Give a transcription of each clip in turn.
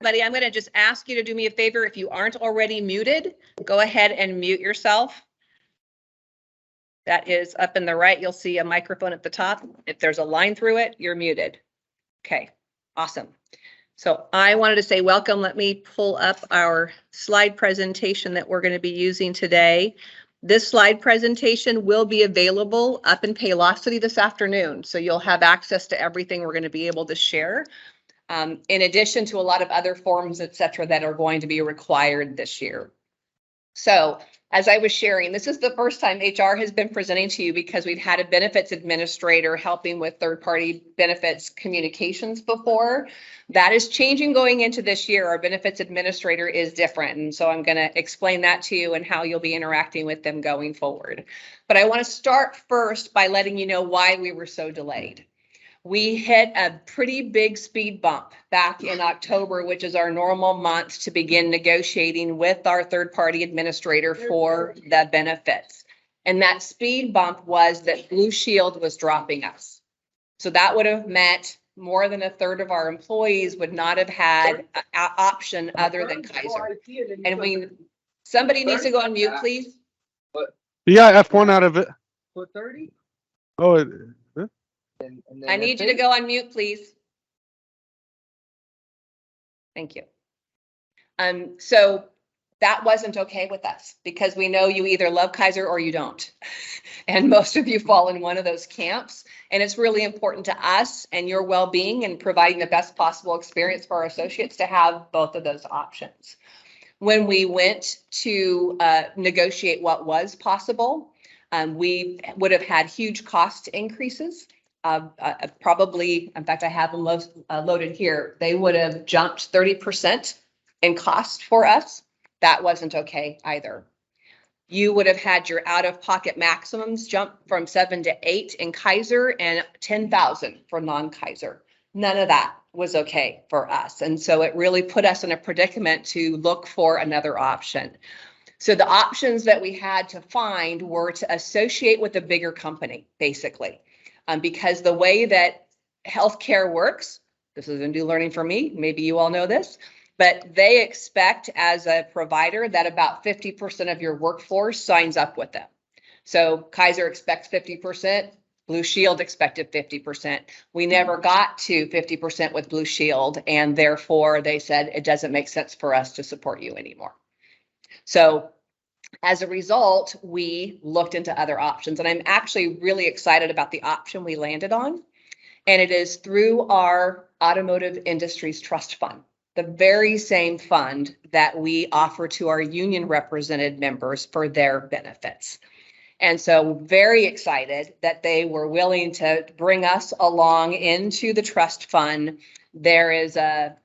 Buddy, I'm going to just ask you to do me a favor. If you aren't already muted, go ahead and mute yourself. That is up in the right. You'll see a microphone at the top. If there's a line through it, you're muted. Okay, awesome. So I wanted to say welcome. Let me pull up our slide presentation that we're going to be using today. This slide presentation will be available up in Paylocity this afternoon. So you'll have access to everything we're going to be able to share. In addition to a lot of other forms, et cetera, that are going to be required this year. So as I was sharing, this is the first time HR has been presenting to you because we've had a benefits administrator helping with third-party benefits communications before. That is changing going into this year. Our benefits administrator is different. And so I'm going to explain that to you and how you'll be interacting with them going forward. But I want to start first by letting you know why we were so delayed. We hit a pretty big speed bump back in October, which is our normal month to begin negotiating with our third-party administrator for the benefits. And that speed bump was that Blue Shield was dropping us. So that would have meant more than a third of our employees would not have had an option other than Kaiser. And somebody needs to go on mute, please. Yeah, F1 out of it. Put 30. Oh, And I need you to go on mute, please. Thank you. So that wasn't okay with us because we know you either love Kaiser or you don't. And most of you fall in one of those camps. And it's really important to us and your well-being and providing the best possible experience for our associates to have both of those options. When we went to negotiate what was possible, we would have had huge cost increases. Probably, in fact, I have them loaded here. They would have jumped 30% in cost for us. That wasn't okay either. You would have had your out-of-pocket maximums jump from 7 to 8 in Kaiser and 10,000 for non-Kaiser. None of that was okay for us. And so it really put us in a predicament to look for another option. So the options that we had to find were to associate with a bigger company, basically. Because the way that healthcare works, this is a new learning for me, maybe you all know this, but they expect as a provider that about 50% of your workforce signs up with them. So Kaiser expects 50%, Blue Shield expected 50%. We never got to 50% with Blue Shield, and therefore they said it doesn't make sense for us to support you anymore. So as a result, we looked into other options, and I'm actually really excited about the option we landed on. And it is through our Automotive Industries Trust Fund, the very same fund that we offer to our union represented members for their benefits. And so very excited that they were willing to bring us along into the trust fund. There is a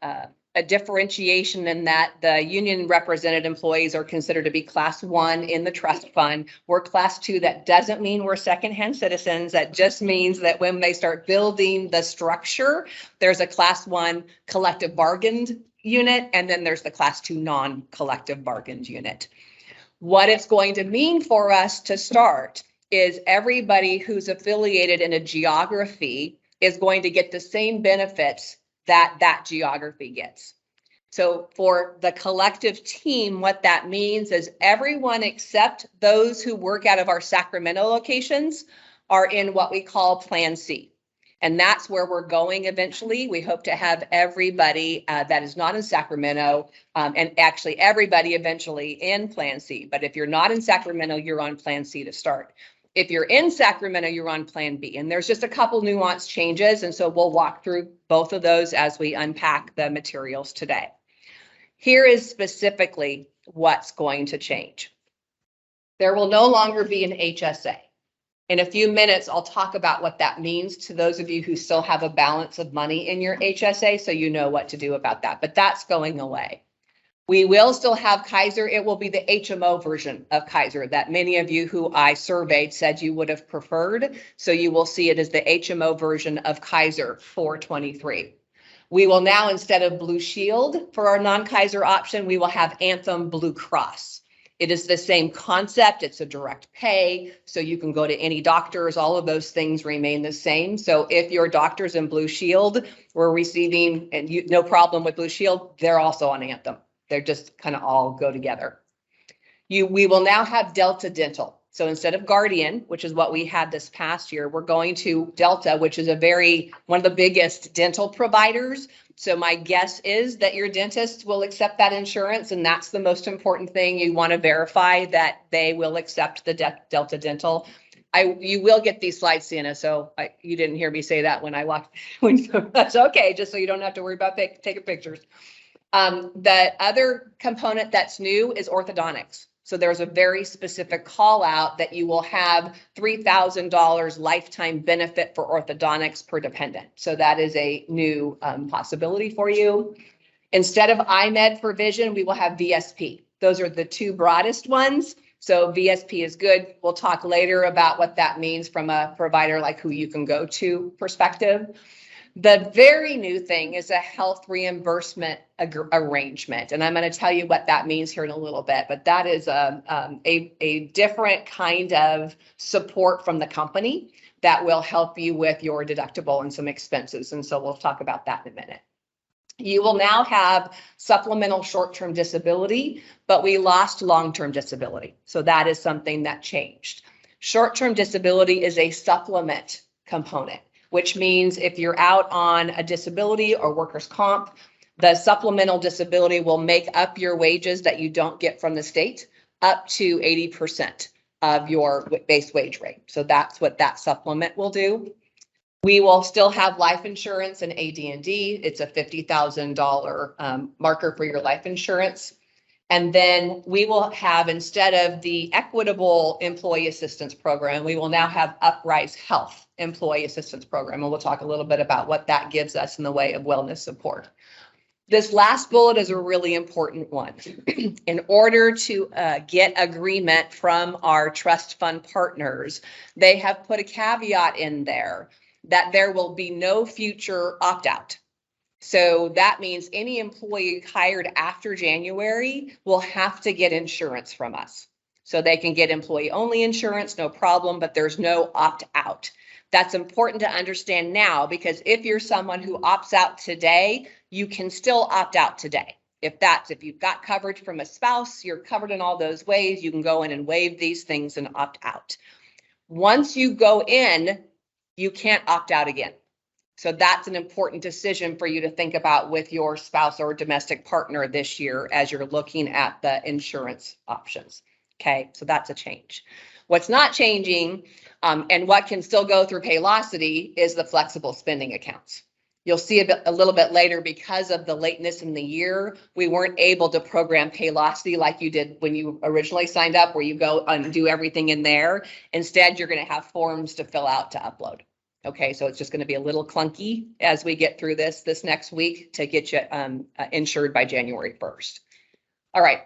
differentiation in that the union represented employees are considered to be class 1 in the trust fund. We're class 2. That doesn't mean we're secondhand citizens. That just means that when they start building the structure, there's a class 1 collective bargained unit, and then there's the class 2 non-collective bargained unit. What it's going to mean for us to start is everybody who's affiliated in a geography is going to get the same benefits that geography gets. So for the collective team, what that means is everyone except those who work out of our Sacramento locations are in what we call Plan C. And that's where we're going eventually. We hope to have everybody that is not in Sacramento, and actually everybody eventually in Plan C. But if you're not in Sacramento, you're on Plan C to start. If you're in Sacramento, you're on Plan B. And there's just a couple nuanced changes. And so we'll walk through both of those as we unpack the materials today. Here is specifically what's going to change. There will no longer be an HSA. In a few minutes, I'll talk about what that means to those of you who still have a balance of money in your HSA, so you know what to do about that. But that's going away. We will still have Kaiser. It will be the HMO version of Kaiser that many of you who I surveyed said you would have preferred. So you will see it as the HMO version of Kaiser for 23. We will now, instead of Blue Shield for our non-Kaiser option, we will have Anthem Blue Cross It is the same concept. It's a direct pay. So you can go to any doctors. All of those things remain the same. So if your doctors in Blue Shield were receiving, and no problem with Blue Shield, they're also on Anthem. They're just kind of all go together. We will now have Delta Dental. So instead of Guardian, which is what we had this past year, we're going to Delta, which is one of the biggest dental providers. So my guess is that your dentist will accept that insurance, and that's the most important thing. You want to verify that they will accept the Delta Dental. You will get these slides, Sienna, so you didn't hear me say that when I walked. That's okay, just so you don't have to worry about taking pictures. The other component that's new is orthodontics. So there's a very specific call out that you will have $3,000 lifetime benefit for orthodontics per dependent. So that is a new possibility for you. Instead of iMed for vision, we will have VSP. Those are the two broadest ones. So VSP is good. We'll talk later about what that means from a provider like who you can go to perspective. The very new thing is a health reimbursement arrangement. And I'm going to tell you what that means here in a little bit, but that is a different kind of support from the company that will help you with your deductible and some expenses. And so we'll talk about that in a minute. You will now have supplemental short-term disability, but we lost long-term disability. So that is something that changed. Short-term disability is a supplement component, which means if you're out on a disability or workers' comp, the supplemental disability will make up your wages that you don't get from the state up to 80% of your base wage rate. So that's what that supplement will do. We will still have life insurance and AD&D. It's a $50,000 marker for your life insurance. And then we will have, instead of the equitable employee assistance program, we will now have Uprise Health employee assistance program. And we'll talk a little bit about what that gives us in the way of wellness support. This last bullet is a really important one. In order to get agreement from our trust fund partners, they have put a caveat in there that there will be no future opt-out. So that means any employee hired after January will have to get insurance from us. So they can get employee-only insurance, no problem, but there's no opt-out. That's important to understand now, because if you're someone who opts out today, you can still opt out today. If you've got coverage from a spouse, you're covered in all those ways, you can go in and waive these things and opt out. Once you go in, you can't opt out again. So that's an important decision for you to think about with your spouse or domestic partner this year as you're looking at the insurance options. Okay, so that's a change. What's not changing and what can still go through Paylocity is the flexible spending accounts. You'll see a little bit later, because of the lateness in the year, we weren't able to program Paylocity like you did when you originally signed up, where you go and do everything in there. Instead, you're going to have forms to fill out to upload. Okay, so it's just going to be a little clunky as we get through this next week to get you insured by January 1st. All right.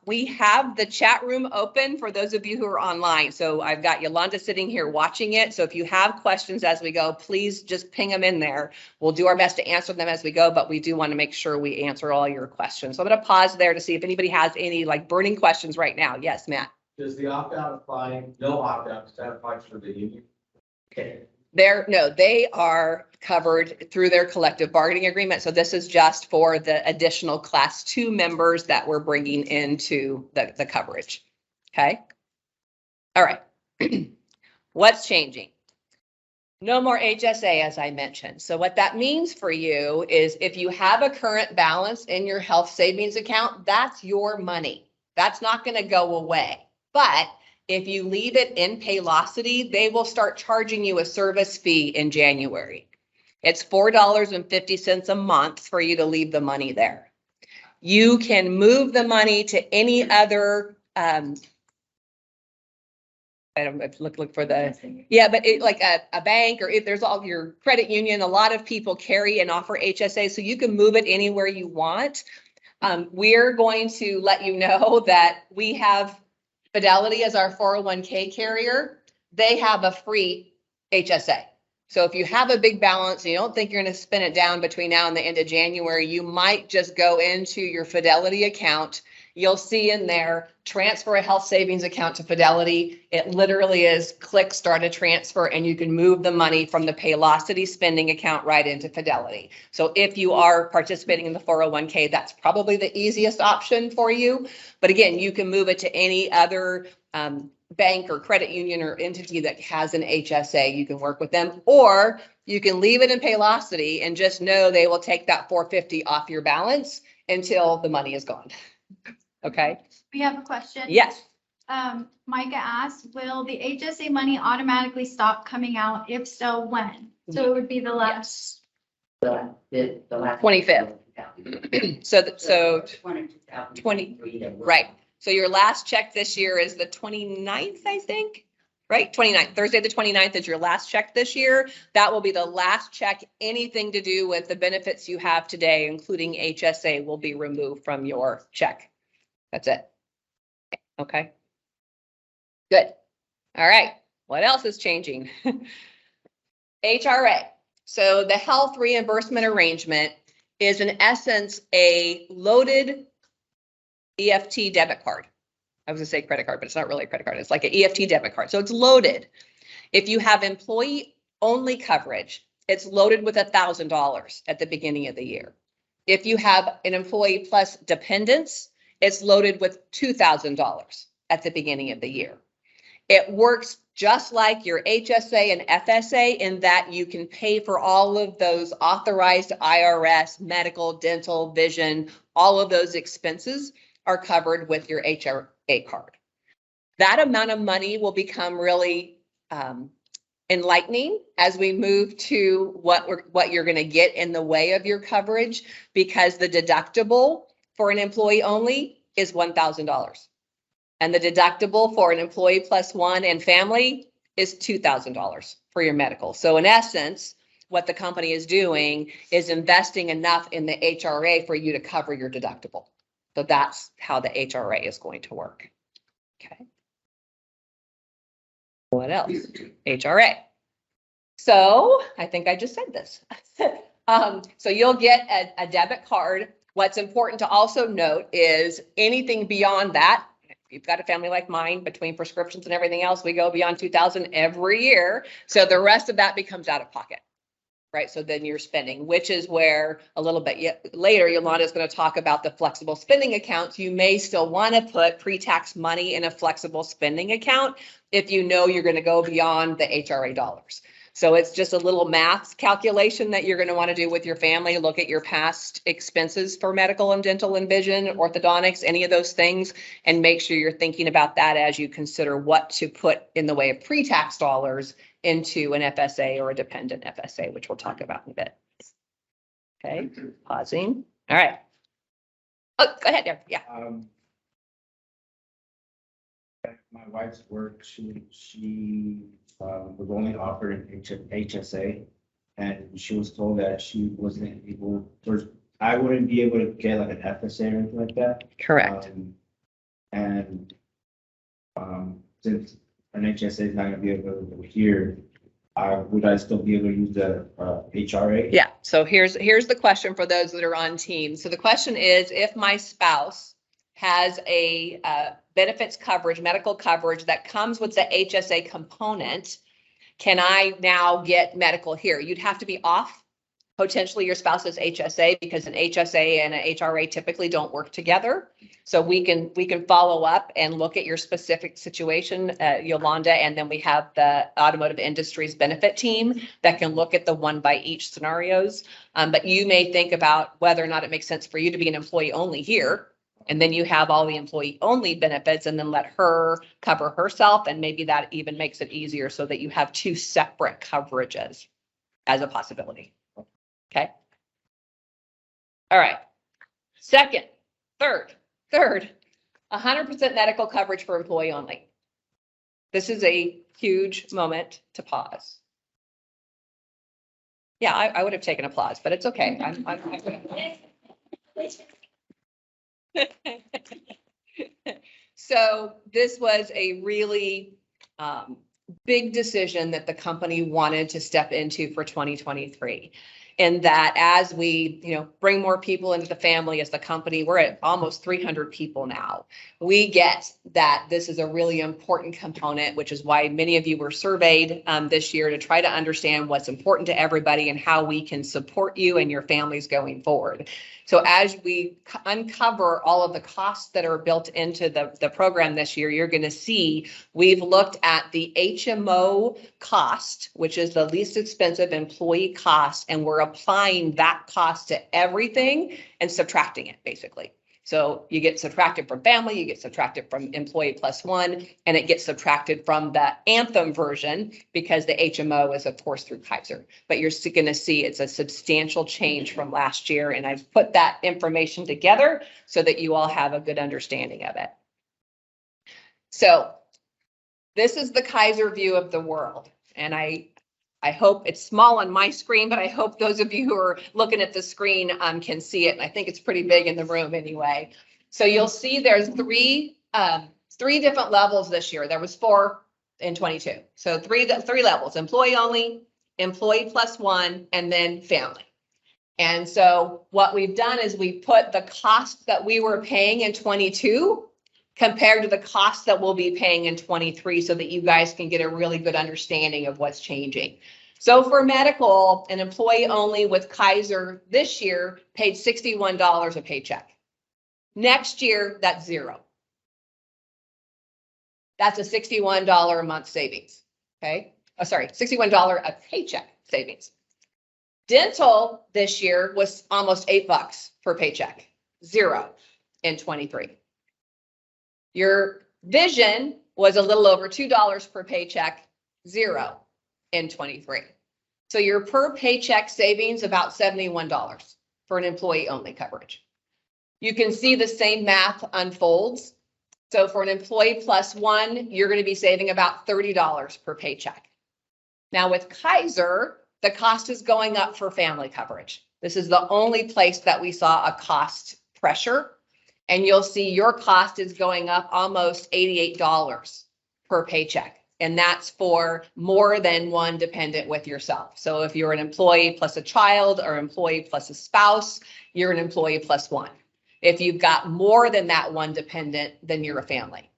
We have the chat room open for those of you who are online. So I've got Yolanda sitting here watching it. So if you have questions as we go, please just ping them in there. We'll do our best to answer them as we go, but we do want to make sure we answer all your questions. So I'm going to pause there to see if anybody has any burning questions right now. Yes, Matt. Does the opt-out apply? No opt-out, does that apply to the union? Okay. No, they are covered through their collective bargaining agreement. So this is just for the additional class 2 members that we're bringing into the coverage. Okay. All right. What's changing? No more HSA, as I mentioned. So what that means for you is if you have a current balance in your health savings account, that's your money. That's not going to go away. But if you leave it in Paylocity, they will start charging you a service fee in January. It's $4.50 a month for you to leave the money there. You can move the money to any other, I don't look for the, yeah, but like a bank, or if there's all your credit union, a lot of people carry and offer HSA, so you can move it anywhere you want. We're going to let you know that we have Fidelity as our 401k carrier. They have a free HSA. So if you have a big balance and you don't think you're going to spend it down between now and the end of January, you might just go into your Fidelity account. You'll see in there, transfer a health savings account to Fidelity. It literally is click start a transfer and you can move the money from the Paylocity spending account right into Fidelity. So if you are participating in the 401k, that's probably the easiest option for you. But again, you can move it to any other bank or credit union or entity that has an HSA. You can work with them, or you can leave it in Paylocity and just know they will take that $450 off your balance until the money is gone. Okay? We have a question. Yes. Micah asked, will the HSA money automatically stop coming out? If so, when? So it would be the last. Yes. The last. 25th. So 20. right. So your last check this year is the 29th, I think, right? 29th, Thursday, the 29th is your last check this year. That will be the last check. Anything to do with the benefits you have today, including HSA, will be removed from your check. That's it. Okay. Good. All right. What else is changing? HRA. So the health reimbursement arrangement is in essence a loaded EFT debit card. I was gonna say credit card, but it's not really a credit card. It's like an EFT debit card. So it's loaded. If you have employee only coverage, it's loaded with $1,000 at the beginning of the year. If you have an employee plus dependents, it's loaded with $2,000 at the beginning of the year. It works just like your HSA and FSA in that you can pay for all of those authorized IRS, medical, dental, vision, all of those expenses are covered with your HRA card. That amount of money will become really enlightening as we move to what you're going to get in the way of your coverage, because the deductible for an employee only is $1,000. And the deductible for an employee plus one and family is $2,000 for your medical. So in essence, what the company is doing is investing enough in the HRA for you to cover your deductible. So that's how the HRA is going to work. Okay. What else? HRA. So I think I just said this. So you'll get a debit card. What's important to also note is anything beyond that, if you've got a family like mine, between prescriptions and everything else, we go beyond 2,000 every year. So the rest of that becomes out of pocket. Right, so then you're spending, which is where a little bit later, Yolanda is going to talk about the flexible spending accounts. You may still want to put pre-tax money in a flexible spending account if you know you're going to go beyond the HRA dollars. So it's just a little math calculation that you're going to want to do with your family. Look at your past expenses for medical and dental and vision, orthodontics, any of those things, and make sure you're thinking about that as you consider what to put in the way of pre-tax dollars into an FSA or a dependent FSA, which we'll talk about in a bit. Okay, pausing. All right. Oh, go ahead, Derek. Yeah. My wife's work, she was only offered an HSA, and she was told that she wasn't able, or I wouldn't be able to get like an FSA or anything like that. Correct. Since an HSA is not gonna be available here, would I still be able to use the HRA? Yeah. So here's the question for those that are on team. So the question is, if my spouse has a benefits coverage, medical coverage that comes with the HSA component, can I now get medical here? You'd have to be off potentially your spouse's HSA, because an HSA and an HRA typically don't work together. So we can follow up and look at your specific situation, Yolanda, and then we have the automotive industry's benefit team that can look at the one by each scenarios. But you may think about whether or not it makes sense for you to be an employee only here. And then you have all the employee only benefits, and then let her cover herself. And maybe that even makes it easier so that you have two separate coverages as a possibility. Okay. All right. Third, 100% medical coverage for employee only. This is a huge moment to pause. Yeah, I would have taken applause, but it's okay. So this was a really big decision that the company wanted to step into for 2023. And that as we, bring more people into the family as the company, we're at almost 300 people now. We get that this is a really important component, which is why many of you were surveyed this year to try to understand what's important to everybody and how we can support you and your families going forward. So as we uncover all of the costs that are built into the program this year, you're going to see we've looked at the HMO cost, which is the least expensive employee cost, and we're applying that cost to everything and subtracting it basically. So you get subtracted from family, you get subtracted from employee plus one, and it gets subtracted from the Anthem version because the HMO is of course through Kaiser. But you're going to see it's a substantial change from last year. And I've put that information together so that you all have a good understanding of it. So this is the Kaiser view of the world. And I hope it's small on my screen, but I hope those of you who are looking at the screen can see it. And I think it's pretty big in the room anyway. So you'll see there's three different levels this year. There was 4 in 22. So three levels: employee only, employee plus one, and then family. And so what we've done is we put the cost that we were paying in 22 compared to the cost that we'll be paying in 23 so that you guys can get a really good understanding of what's changing. So for medical, an employee only with Kaiser this year paid $61 a paycheck. Next year, that's zero. That's a $61 a month savings, okay? Oh, sorry, $61 a paycheck savings. Dental this year was almost $8 per paycheck, zero in 23. Your vision was a little over $2 per paycheck, zero in 23. So your per paycheck savings about $71 for an employee only coverage. You can see the same math unfolds. So for an employee plus one, you're going to be saving about $30 per paycheck. Now with Kaiser, the cost is going up for family coverage. This is the only place that we saw a cost pressure. And you'll see your cost is going up almost $88 per paycheck. And that's for more than one dependent with yourself. So if you're an employee plus a child or employee plus a spouse, you're an employee plus one. If you've got more than that one dependent, then you're a family.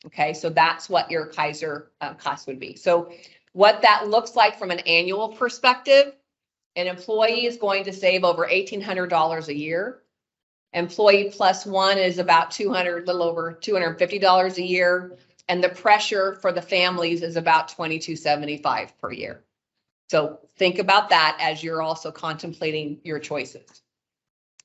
Okay, so that's what your Kaiser cost would be. So what that looks like from an annual perspective, an employee is going to save over $1,800 a year. Employee plus one is about little over $250 a year. And the pressure for the families is about $2,275 per year. So think about that as you're also contemplating your choices.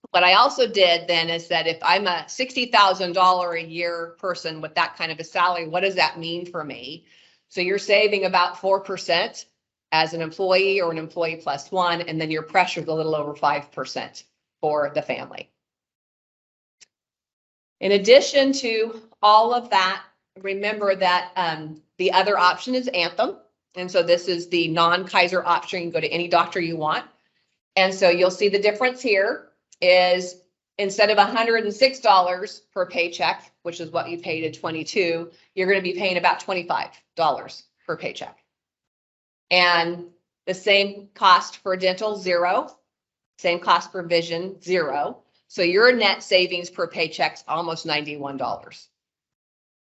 What I also did then is that if I'm a $60,000 a year person with that kind of a salary, what does that mean for me? So you're saving about 4% as an employee or an employee plus one, and then your pressure is a little over 5% for the family. In addition to all of that, remember that the other option is Anthem. And so this is the non-Kaiser option. You can go to any doctor you want. And so you'll see the difference here is instead of $106 per paycheck, which is what you paid in 22, you're going to be paying about $25 per paycheck. And the same cost for dental, zero. Same cost for vision, zero. So your net savings per paycheck is almost $91.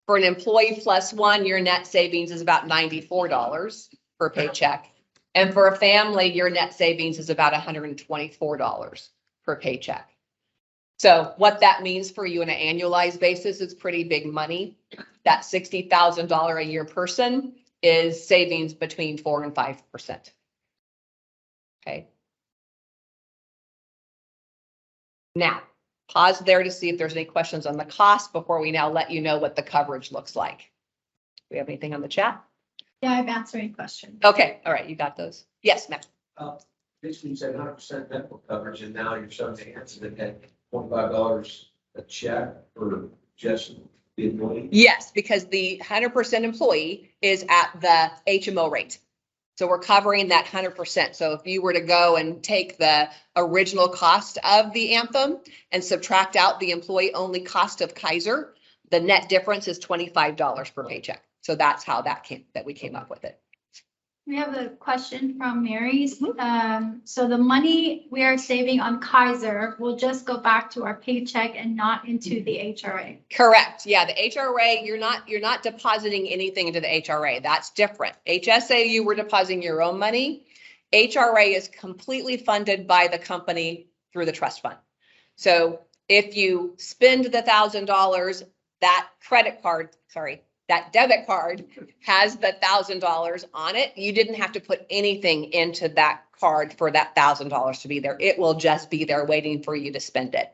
For an employee plus one, your net savings is about $94 per paycheck. And for a family, your net savings is about $124 per paycheck. So what that means for you on an annualized basis is pretty big money. That $60,000 a year person is savings between 4 and 5%. Okay. Now, pause there to see if there's any questions on the cost before we now let you know what the coverage looks like. Do we have anything on the chat? Yeah, I've answered any questions. Okay, all right, you got those. Yes, Matt. Basically, you said 100% medical coverage, and now you're showing the answer that had $25 a check for just the employee. Yes, because the 100% employee is at the HMO rate. So we're covering that 100%. So if you were to go and take the original cost of the Anthem and subtract out the employee only cost of Kaiser, the net difference is $25 per paycheck. So that's how that we came up with it. We have a question from Mary's. So the money we are saving on Kaiser will just go back to our paycheck and not into the HRA. Correct. Yeah, the HRA, you're not depositing anything into the HRA. That's different. HSA, you were depositing your own money. HRA is completely funded by the company through the trust fund. So if you spend the $1,000, that that debit card has the $1,000 on it. You didn't have to put anything into that card for that $1,000 to be there. It will just be there waiting for you to spend it.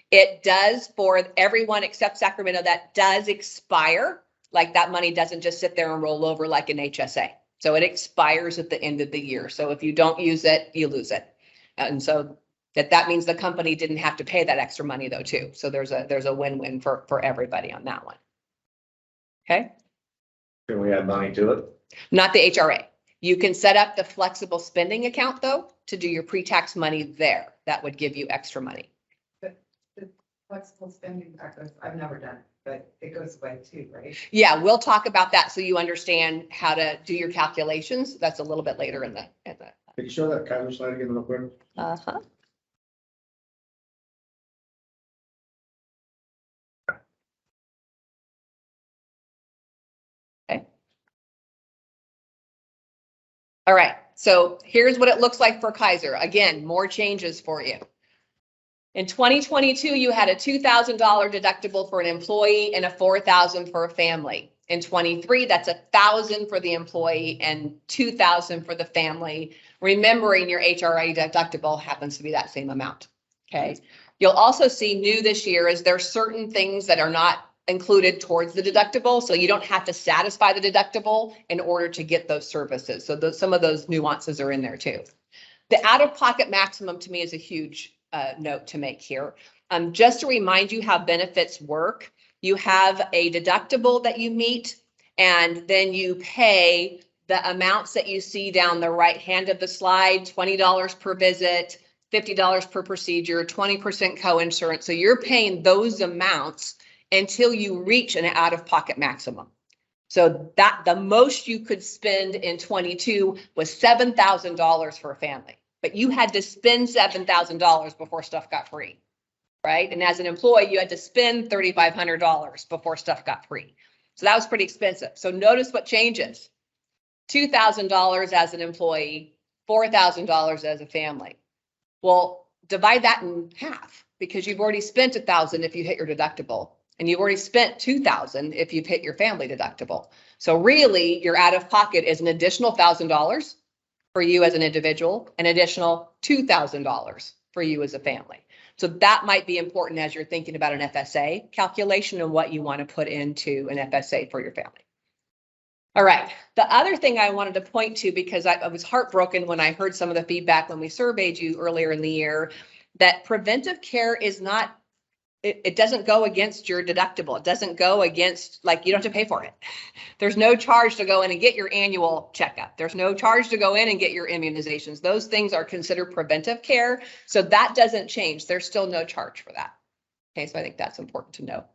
It does for everyone except Sacramento, that does expire. Like that money doesn't just sit there and roll over like an HSA. So it expires at the end of the year. So if you don't use it, you lose it. And so that means the company didn't have to pay that extra money though too. So there's a win-win for everybody on that one. Okay. Can we add money to it? Not the HRA. You can set up the flexible spending account though, to do your pre-tax money there. That would give you extra money. Flexible spending, I've never done it, but it goes away too, right? Yeah, we'll talk about that so you understand how to do your calculations. That's a little bit later in the. Can you show that Kaiser slide again real quick? Uh-huh. Okay. All right, so here's what it looks like for Kaiser. Again, more changes for you. In 2022, you had a $2,000 deductible for an employee and a $4,000 for a family. In 23, that's $1,000 for the employee and $2,000 for the family. Remembering your HRA deductible happens to be that same amount. Okay. You'll also see new this year is there certain things that are not included towards the deductible. So you don't have to satisfy the deductible in order to get those services. So some of those nuances are in there too. The out-of-pocket maximum to me is a huge note to make here. Just to remind you how benefits work, you have a deductible that you meet, and then you pay the amounts that you see down the right hand of the slide, $20 per visit, $50 per procedure, 20% co-insurance. So you're paying those amounts until you reach an out-of-pocket maximum. So that the most you could spend in 22 was $7,000 for a family, but you had to spend $7,000 before stuff got free, right? And as an employee, you had to spend $3,500 before stuff got free. So that was pretty expensive. So notice what changes. $2,000 as an employee, $4,000 as a family. Well, divide that in half because you've already spent $1,000 if you hit your deductible, and you've already spent $2,000 if you've hit your family deductible. So really your out of pocket is an additional $1,000 for you as an individual, an additional $2,000 for you as a family. So that might be important as you're thinking about an FSA calculation and what you want to put into an FSA for your family. All right. The other thing I wanted to point to, because I was heartbroken when I heard some of the feedback when we surveyed you earlier in the year, that preventive care is not, it doesn't go against your deductible. It doesn't go against, like, you don't have to pay for it. There's no charge to go in and get your annual checkup. There's no charge to go in and get your immunizations. Those things are considered preventive care. So that doesn't change. There's still no charge for that. Okay, so I think that's important to know.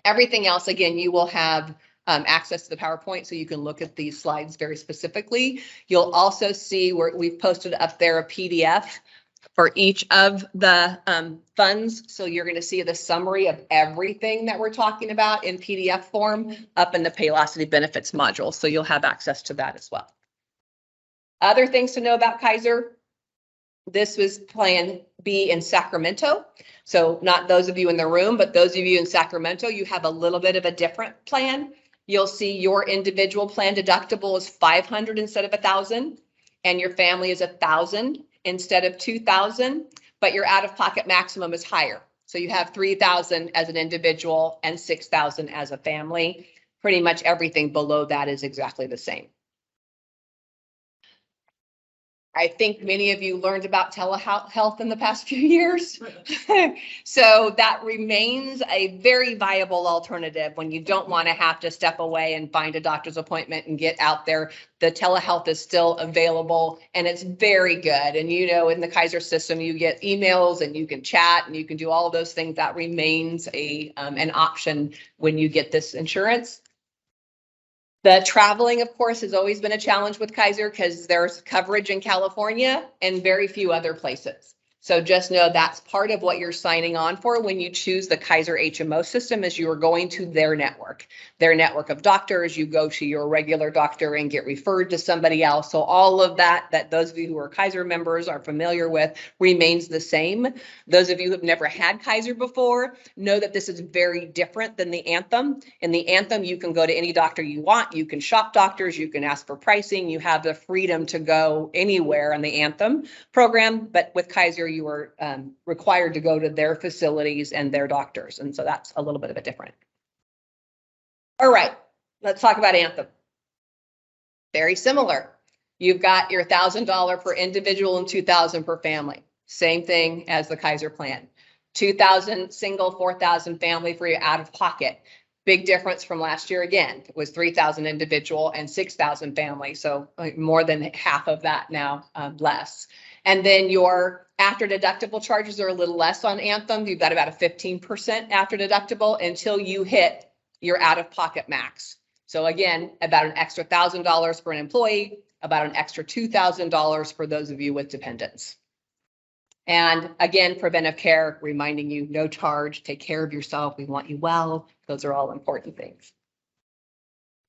Everything else, again, you will have access to the PowerPoint so you can look at these slides very specifically. You'll also see where we've posted up there a PDF for each of the funds. So you're going to see the summary of everything that we're talking about in PDF form up in the Paylocity benefits module. So you'll have access to that as well. Other things to know about Kaiser. This was Plan B in Sacramento. So not those of you in the room, but those of you in Sacramento, you have a little bit of a different plan. You'll see your individual plan deductible is $500 instead of $1,000, and your family is $1,000 instead of $2,000, but your out-of-pocket maximum is higher. So you have $3,000 as an individual and $6,000 as a family. Pretty much everything below that is exactly the same. I think many of you learned about telehealth in the past few years. So that remains a very viable alternative when you don't want to have to step away and find a doctor's appointment and get out there. The telehealth is still available and it's very good. And you know, in the Kaiser system, you get emails and you can chat and you can do all of those things. That remains an option when you get this insurance. The traveling, of course, has always been a challenge with Kaiser because there's coverage in California and very few other places. So just know that's part of what you're signing on for when you choose the Kaiser HMO system is you are going to their network of doctors. You go to your regular doctor and get referred to somebody else. So all of that those of you who are Kaiser members are familiar with remains the same. Those of you who have never had Kaiser before know that this is very different than the Anthem. In the Anthem, you can go to any doctor you want. You can shop doctors. You can ask for pricing. You have the freedom to go anywhere on the Anthem program. But with Kaiser, you are required to go to their facilities and their doctors. And so that's a little bit of a different. All right, let's talk about Anthem. Very similar. You've got your $1,000 per individual and $2,000 per family. Same thing as the Kaiser plan. $2,000 single, $4,000 family for your out of pocket. Big difference from last year again. It was $3,000 individual and $6,000 family. So more than half of that now, less. And then your after deductible charges are a little less on Anthem. You've got about a 15% after deductible until you hit your out of pocket max. So again, about an extra $1,000 for an employee, about an extra $2,000 for those of you with dependents. And again, preventive care, reminding you, no charge, take care of yourself. We want you well. Those are all important things.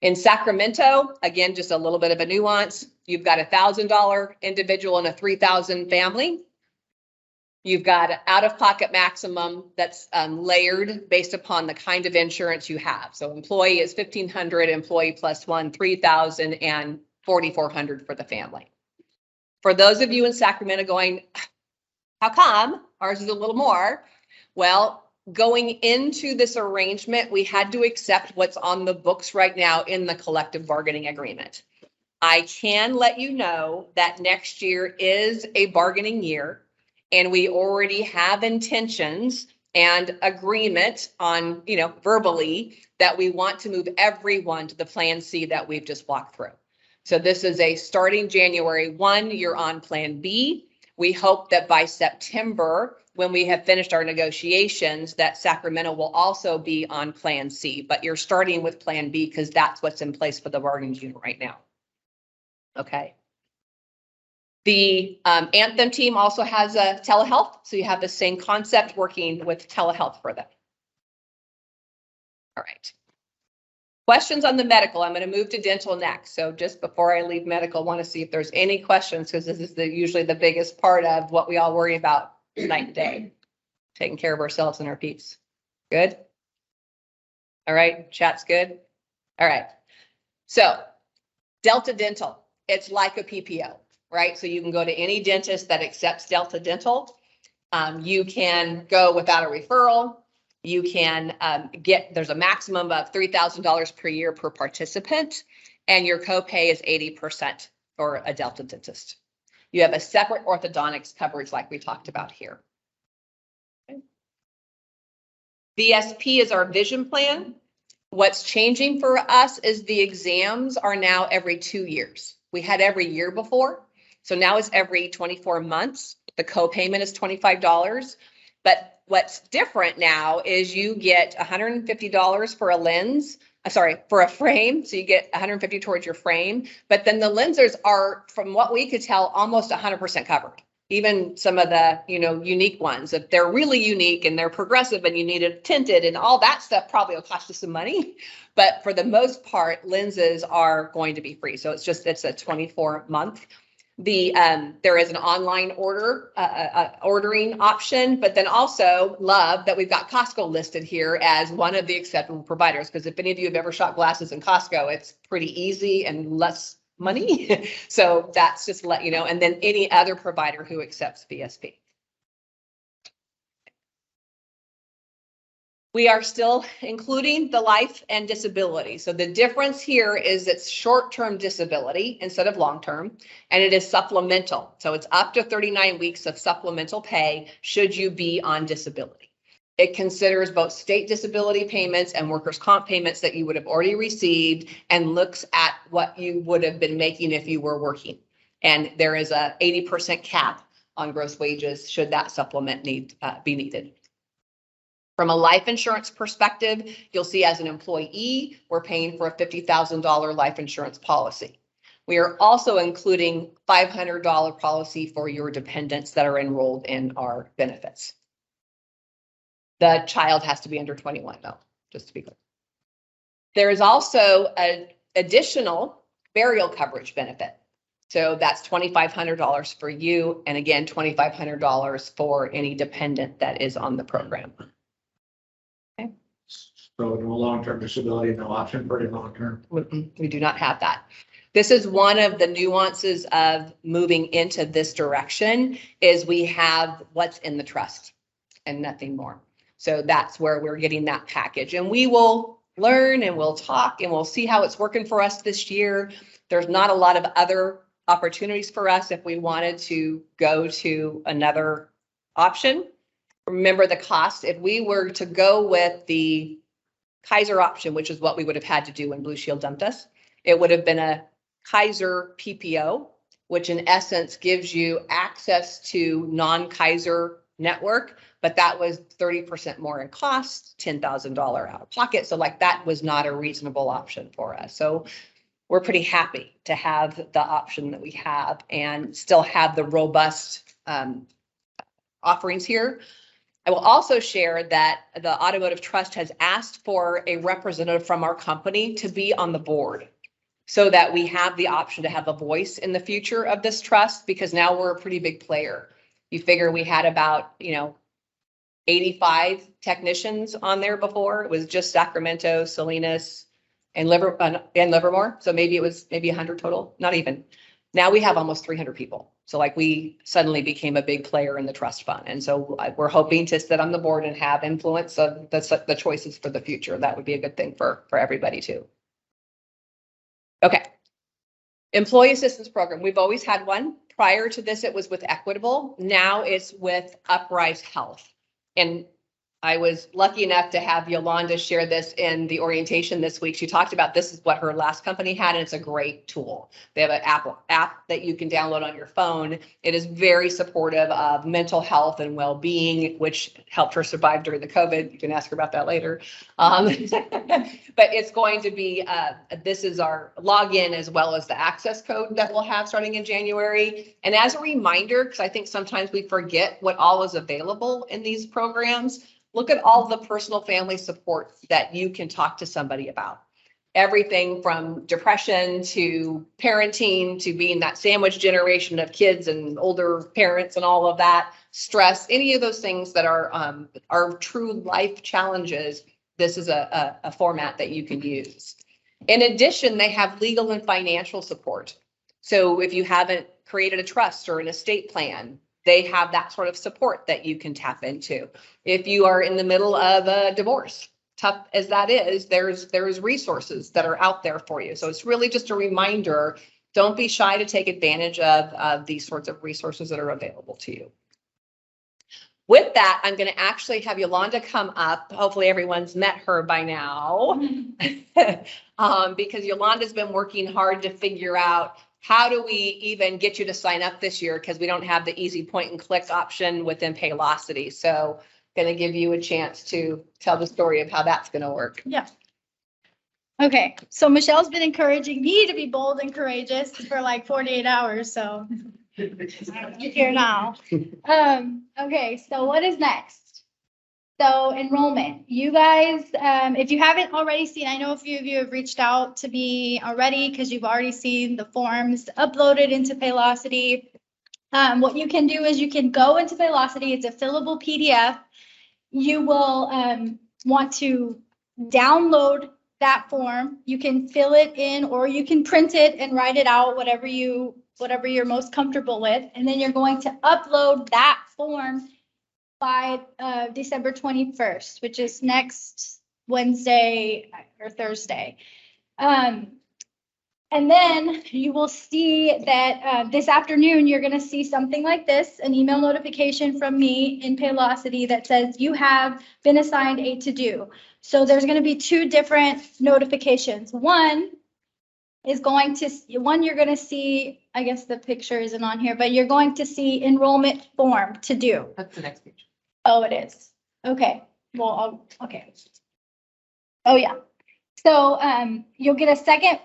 In Sacramento, again, just a little bit of a nuance. You've got a $1,000 individual and a $3,000 family. You've got an out-of-pocket maximum that's layered based upon the kind of insurance you have. So employee is $1,500, employee plus one, $3,000, and $4,400 for the family. For those of you in Sacramento going, how come ours is a little more? Well, going into this arrangement, we had to accept what's on the books right now in the collective bargaining agreement. I can let you know that next year is a bargaining year, and we already have intentions and agreement on, verbally that we want to move everyone to the Plan C that we've just walked through. So this is a starting January 1, you're on Plan B. We hope that by September, when we have finished our negotiations, that Sacramento will also be on Plan C, but you're starting with Plan B because that's what's in place for the bargaining unit right now. Okay. The Anthem team also has a telehealth, so you have the same concept working with telehealth for them. All right. Questions on the medical. I'm going to move to dental next. So just before I leave medical, I want to see if there's any questions because this is usually the biggest part of what we all worry about night and day. Taking care of ourselves and our peeps. Good? All right. Chat's good? All right. So Delta Dental, it's like a PPO, right? So you can go to any dentist that accepts Delta Dental. You can go without a referral. You can there's a maximum of $3,000 per year per participant, and your copay is 80% for a Delta dentist. You have a separate orthodontics coverage like we talked about here. Okay. VSP is our vision plan. What's changing for us is the exams are now every 2 years. We had every year before, so now it's every 24 months. The copayment is $25, but what's different now is you get $150 for a lens, for a frame. So you get $150 towards your frame, but then the lenses are, from what we could tell, almost 100% covered. Even some of the, unique ones, if they're really unique and they're progressive and you need it tinted and all that stuff probably will cost you some money. But for the most part, lenses are going to be free. So it's a 24-month. There is an online ordering option, but then also love that we've got Costco listed here as one of the acceptable providers. Because if any of you have ever shot glasses in Costco, it's pretty easy and less money. So that's just to let you know. And then any other provider who accepts VSP. We are still including the life and disability. So the difference here is it's short-term disability instead of long-term, and it is supplemental. So it's up to 39 weeks of supplemental pay should you be on disability. It considers both state disability payments and workers' comp payments that you would have already received and looks at what you would have been making if you were working. And there is a 80% cap on gross wages should that supplement be needed. From a life insurance perspective, you'll see as an employee, we're paying for a $50,000 life insurance policy. We are also including $500 policy for your dependents that are enrolled in our benefits. The child has to be under 21 though, just to be clear. There is also an additional burial coverage benefit. So that's $2,500 for you. And again, $2,500 for any dependent that is on the program. So no long-term disability, no option for any long-term. We do not have that. This is one of the nuances of moving into this direction is we have what's in the trust and nothing more. So that's where we're getting that package, and we will learn and we'll talk and we'll see how it's working for us this year. There's not a lot of other opportunities for us if we wanted to go to another option. Remember the cost. If we were to go with the Kaiser option, which is what we would have had to do when Blue Shield dumped us, it would have been a Kaiser PPO, which in essence gives you access to non-Kaiser network, but that was 30% more in cost, $10,000 out of pocket. So like that was not a reasonable option for us. So we're pretty happy to have the option that we have and still have the robust offerings here. I will also share that the Automotive Trust has asked for a representative from our company to be on the board so that we have the option to have a voice in the future of this trust, because now we're a pretty big player. You figure we had about, 85 technicians on there before. It was just Sacramento, Salinas, and Livermore. So maybe it was 100 total, not even. Now we have almost 300 people. So like we suddenly became a big player in the trust fund. And so we're hoping to sit on the board and have influence of the choices for the future. That would be a good thing for everybody too. Okay. Employee assistance program. We've always had one. Prior to this, it was with Equitable. Now it's with Uprise Health. And I was lucky enough to have Yolanda share this in the orientation this week. She talked about this is what her last company had, and it's a great tool. They have an app that you can download on your phone. It is very supportive of mental health and well-being, which helped her survive during the COVID. You can ask her about that later. But it's going to be, this is our login as well as the access code that we'll have starting in January. And as a reminder, because I think sometimes we forget what all is available in these programs, look at all the personal family support that you can talk to somebody about. Everything from depression to parenting to being that sandwich generation of kids and older parents and all of that, stress, any of those things that are true life challenges. This is a format that you can use. In addition, they have legal and financial support. So if you haven't created a trust or an estate plan, they have that sort of support that you can tap into. If you are in the middle of a divorce, tough as that is, there's resources that are out there for you. So it's really just a reminder, don't be shy to take advantage of these sorts of resources that are available to you. With that, I'm going to actually have Yolanda come up. Hopefully everyone's met her by now, because Yolanda's been working hard to figure out how do we even get you to sign up this year? Because we don't have the easy point and click option within Paylocity. So going to give you a chance to tell the story of how that's going to work. Yeah. Okay, so Michelle's been encouraging me to be bold and courageous for like 48 hours, so I'm here now. Okay, so what is next? So enrollment, you guys, if you haven't already seen, I know a few of you have reached out to me already because you've already seen the forms uploaded into Paylocity. What you can do is you can go into Paylocity. It's a fillable PDF. You will want to download that form. You can fill it in or you can print it and write it out, whatever you're most comfortable with. And then you're going to upload that form by December 21st, which is next Wednesday or Thursday. And then you will see that this afternoon, you're going to see something like this, an email notification from me in Paylocity that says you have been assigned a to-do. So there's going to be two different notifications. One is going to, you're going to see, I guess the picture isn't on here, but you're going to see enrollment form to do. That's the next page. Oh, it is. Okay. Okay. Oh, yeah. So, you'll get a second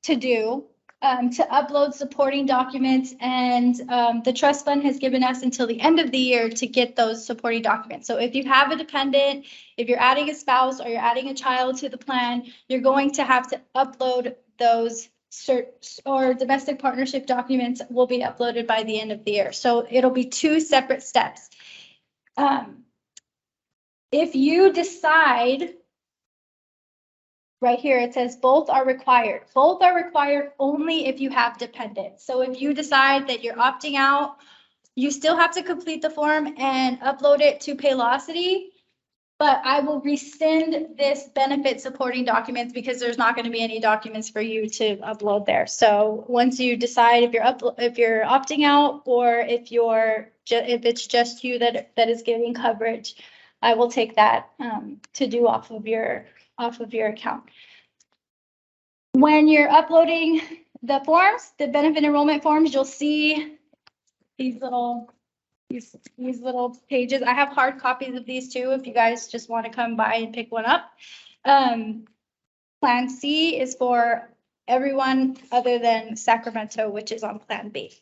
to do, to upload supporting documents, and, the trust fund has given us until the end of the year to get those supporting documents. So if you have a dependent, if you're adding a spouse or you're adding a child to the plan, you're going to have to upload those or domestic partnership documents will be uploaded by the end of the year. So it'll be 2 separate steps. If you decide, right here, it says both are required. Both are required only if you have dependents. So if you decide that you're opting out, you still have to complete the form and upload it to Paylocity. But I will rescind this benefit supporting documents because there's not going to be any documents for you to upload there. So once you decide if you're opting out or if it's just you that is getting coverage, I will take that to do off of your account. When you're uploading the forms, the benefit enrollment forms, you'll see these little pages. I have hard copies of these too, if you guys just want to come by and pick one up. Plan C is for everyone other than Sacramento, which is on Plan B.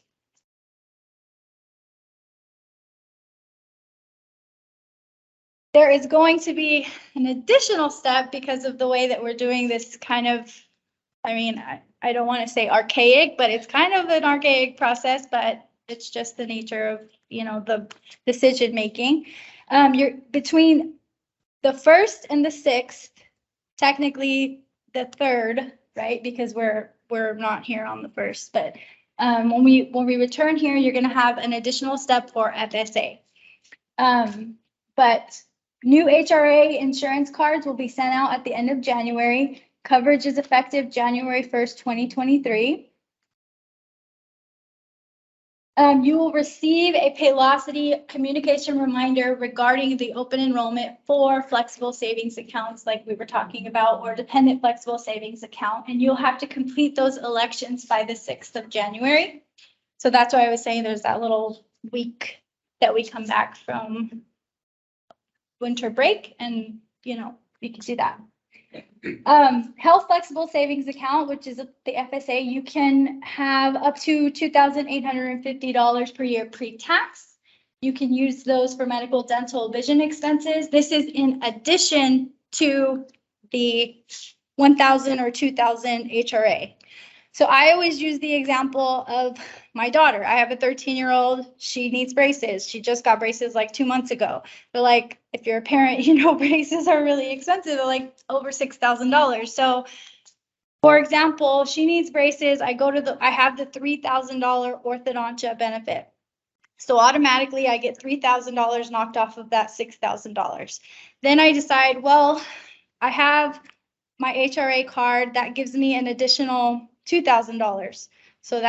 There is going to be an additional step because of the way that we're doing this kind of, I mean, I don't want to say archaic, but it's kind of an archaic process, but it's just the nature of, the decision making. You're between the 1st and the 6th, technically the 3rd, right? Because we're not here on the 1st, but when we return here, you're going to have an additional step for FSA. But new HRA insurance cards will be sent out at the end of January. Coverage is effective January 1st, 2023. You will receive a Paylocity communication reminder regarding the open enrollment for flexible savings accounts like we were talking about, or dependent flexible savings account, and you'll have to complete those elections by the 6th of January. So that's why I was saying there's that little week that we come back from winter break, and you can do that. Health flexible savings account, which is the FSA, you can have up to $2,850 per year pre-tax. You can use those for medical, dental, vision expenses. This is in addition to the 1,000 or 2,000 HRA. So I always use the example of my daughter. I have a 13-year-old. She needs braces. She just got braces like 2 months ago. But like, if you're a parent, braces are really expensive. They're like over $6,000. So for example, she needs braces. I have the $3,000 orthodontia benefit. So automatically I get $3,000 knocked off of that $6,000. Then I decide, well, I have my HRA card that gives me an additional $2,000. So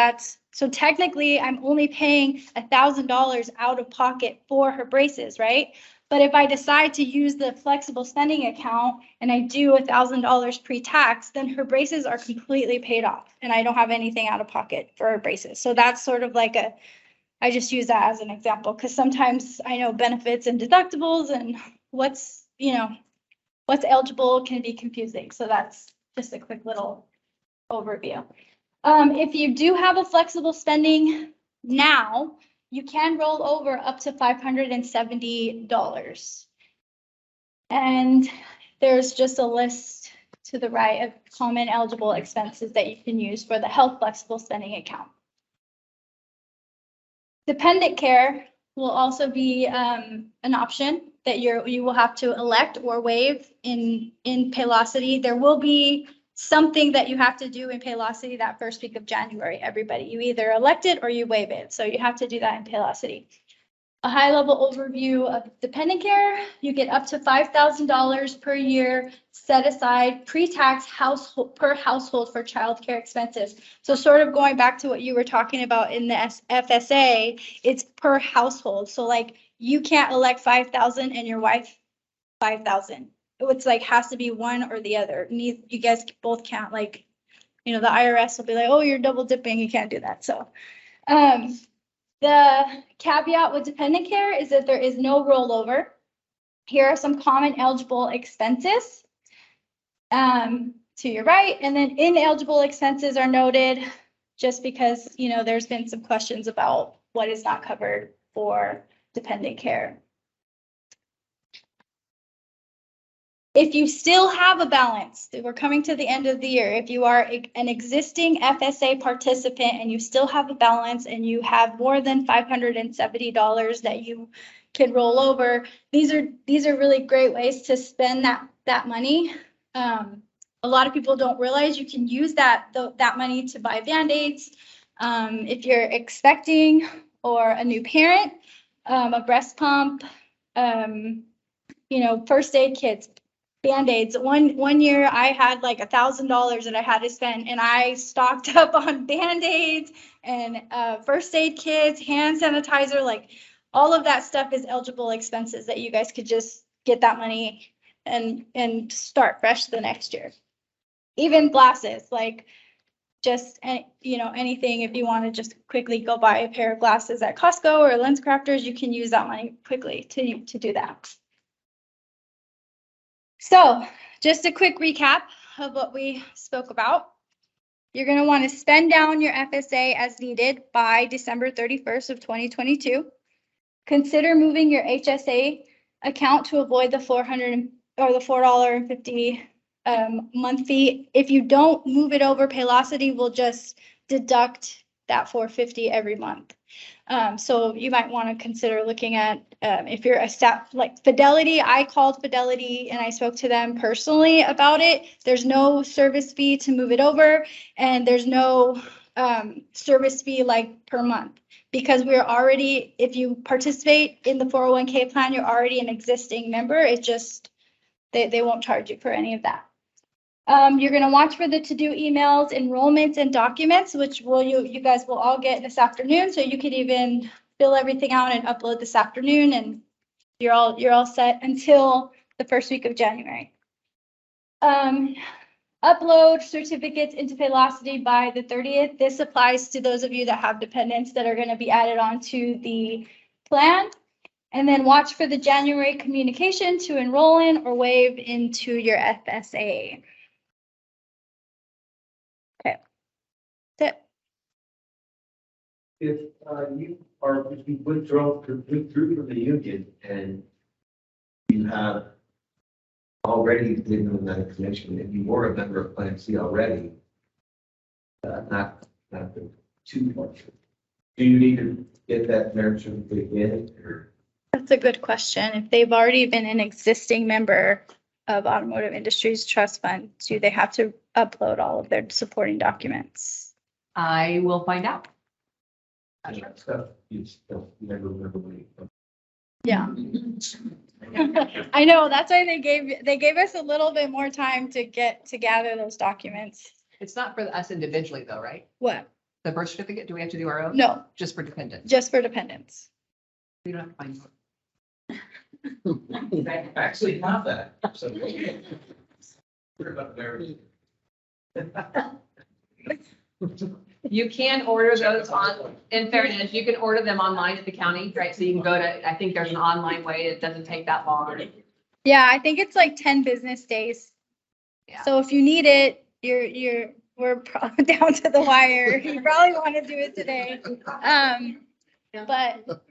technically I'm only paying $1,000 out of pocket for her braces, right? But if I decide to use the flexible spending account and I do $1,000 pre-tax, then her braces are completely paid off and I don't have anything out of pocket for her braces. So that's sort of like I just use that as an example because sometimes I know benefits and deductibles and what's eligible can be confusing. So that's just a quick little overview. If you do have a flexible spending now, you can roll over up to $570. And there's just a list to the right of common eligible expenses that you can use for the health flexible spending account. Dependent care will also be an option that you will have to elect or waive in Paylocity. There will be something that you have to do in Paylocity that first week of January, everybody. You either elect it or you waive it. So you have to do that in Paylocity. A high level overview of dependent care, you get up to $5,000 per year set aside pre-tax per household for childcare expenses. So sort of going back to what you were talking about in the FSA, it's per household. So like you can't elect 5,000 and your wife 5,000. It's like has to be one or the other. You guys both can't, like, the IRS will be like, oh, you're double dipping. You can't do that. So the caveat with dependent care is that there is no rollover. here are some common eligible expenses. To your right, and then ineligible expenses are noted just because, you know, there's been some questions about what is not covered for dependent care. If you still have a balance, we're coming to the end of the year. If you are an existing FSA participant and you still have a balance and you have more than $570 that you can roll over, these are really great ways to spend that money. A lot of people don't realize you can use that money to buy Band-Aids. If you're expecting or a new parent, a breast pump, you know, first aid kits, Band-Aids. One year I had like $1,000 that I had to spend, and I stocked up on Band-Aids and first aid kits, hand sanitizer, like all of that stuff is eligible expenses that you guys could just get that money and start fresh the next year. Even glasses, like just, you know, anything, if you want to just quickly go buy a pair of glasses at Costco or Lens Crafters, you can use that money quickly to do that. So just a quick recap of what we spoke about. You're going to want to spend down your FSA as needed by December 31st of 2022. Consider moving your HSA account to avoid the $4.50 month fee. If you don't move it over, Paylocity will just deduct that $4.50 every month. So you might want to consider looking at if you're a staff like Fidelity. I called Fidelity and I spoke to them personally about it. There's no service fee to move it over, and there's no service fee like per month, because we're already, if you participate in the 401k plan, you're already an existing member. It just, they won't charge you for any of that. You're going to watch for the to-do emails, enrollments, and documents, which you guys will all get this afternoon. So you could even fill everything out and upload this afternoon, and you're all set until the first week of January. Upload certificates into Paylocity by the 30th. This applies to those of you that have dependents that are going to be added onto the plan. And then watch for the January communication to enroll in or waive into your FSA. Okay. That's it. If you withdraw from the union and you have already given that information, and you were a member of Plan C already, not the too much. Do you need to get that marriage certificate in, or? That's a good question. If they've already been an existing member of Automotive Industries Trust Fund, do they have to upload all of their supporting documents? I will find out. Stuff you still never remember when you. Yeah. I know, that's why they gave us a little bit more time to gather those documents. It's not for us individually though, right? What? The birth certificate, do we have to do our own? No, Just for dependents? just for dependents. We don't have to find one. I actually have that. So. We're about marriage. You can order those in fairness, you can order them online at the county, right? So you can go to, I think there's an online way, it doesn't take that long. Yeah, I think it's like 10 business days. Yeah. So if you need it, we're probably down to the wire. You probably want to do it today. But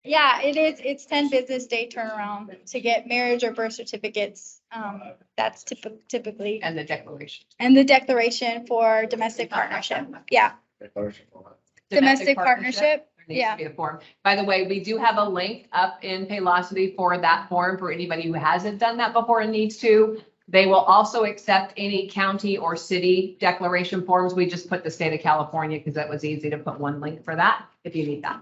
yeah, it's 10 business day turnaround to get marriage or birth certificates. That's typically. And the declaration. And the declaration for domestic partnership. Yeah. Domestic partnership. There needs to be a form. By the way, we do have a link up in Paylocity for that form for anybody who hasn't done that before and needs to. They will also accept any county or city declaration forms. We just put the state of California because that was easy to put one link for that if you need that.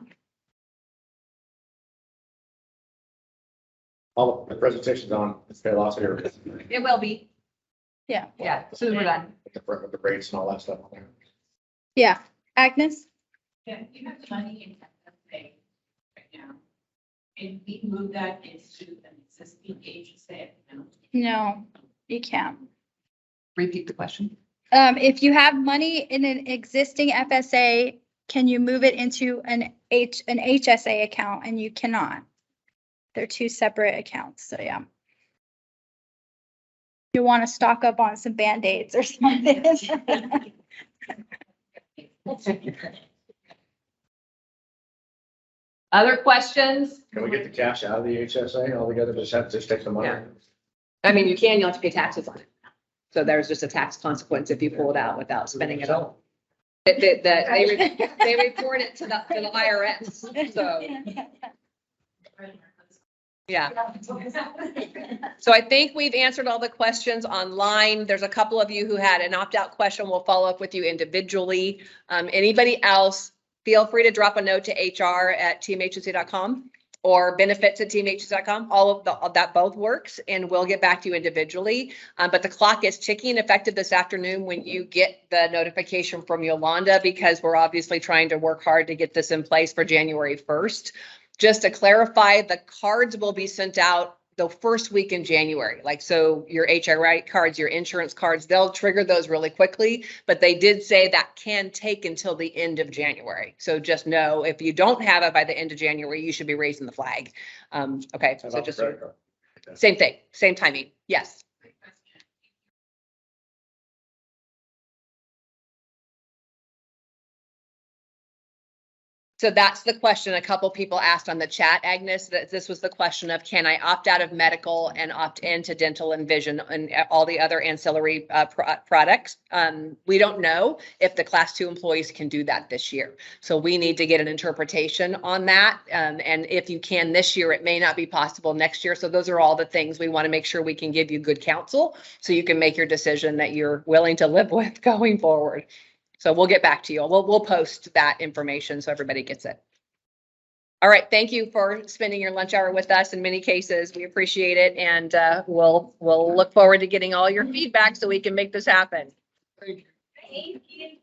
All the presentations on Paylocity. It will be. Yeah. Yeah, as soon as we're done. The rates and all that stuff on there. Yeah. Agnes? Yeah, you have the money in FSA right now. And we move that into an existing HSA account. No, you can't. Repeat the question. If you have money in an existing FSA, can you move it into an HSA account? And you cannot. They're two separate accounts, so yeah. You want to stock up on some Band-Aids or something. Other questions? Can we get the cash out of the HSA altogether? Just take the money? Yeah. I mean, you can, you'll have to pay taxes on it. So there's just a tax consequence if you pull it out without spending it all. They report it to the IRS, so, yeah. So I think we've answered all the questions online. There's a couple of you who had an opt-out question. We'll follow up with you individually. Anybody else, feel free to drop a note to HR@teamhsa.com or benefits@teamhsa.com. All of that both works, and we'll get back to you individually. But the clock is ticking, effective this afternoon when you get the notification from Yolanda, because we're obviously trying to work hard to get this in place for January 1st. Just to clarify, the cards will be sent out the first week in January. Like, so your HRA cards, your insurance cards, they'll trigger those really quickly, but they did say that can take until the end of January. So just know, if you don't have it by the end of January, you should be raising the flag. Okay, so just same thing, same timing. Yes. So that's the question a couple people asked on the chat, Agnes, that this was the question of, can I opt out of medical and opt into dental and vision and all the other ancillary products? We don't know if the class 2 employees can do that this year. So we need to get an interpretation on that. And if you can this year, it may not be possible next year. So those are all the things we want to make sure we can give you good counsel so you can make your decision that you're willing to live with going forward. So we'll get back to you. We'll post that information so everybody gets it. All right. Thank you for spending your lunch hour with us in many cases. We appreciate it. And we'll look forward to getting all your feedback so we can make this happen. Thank you.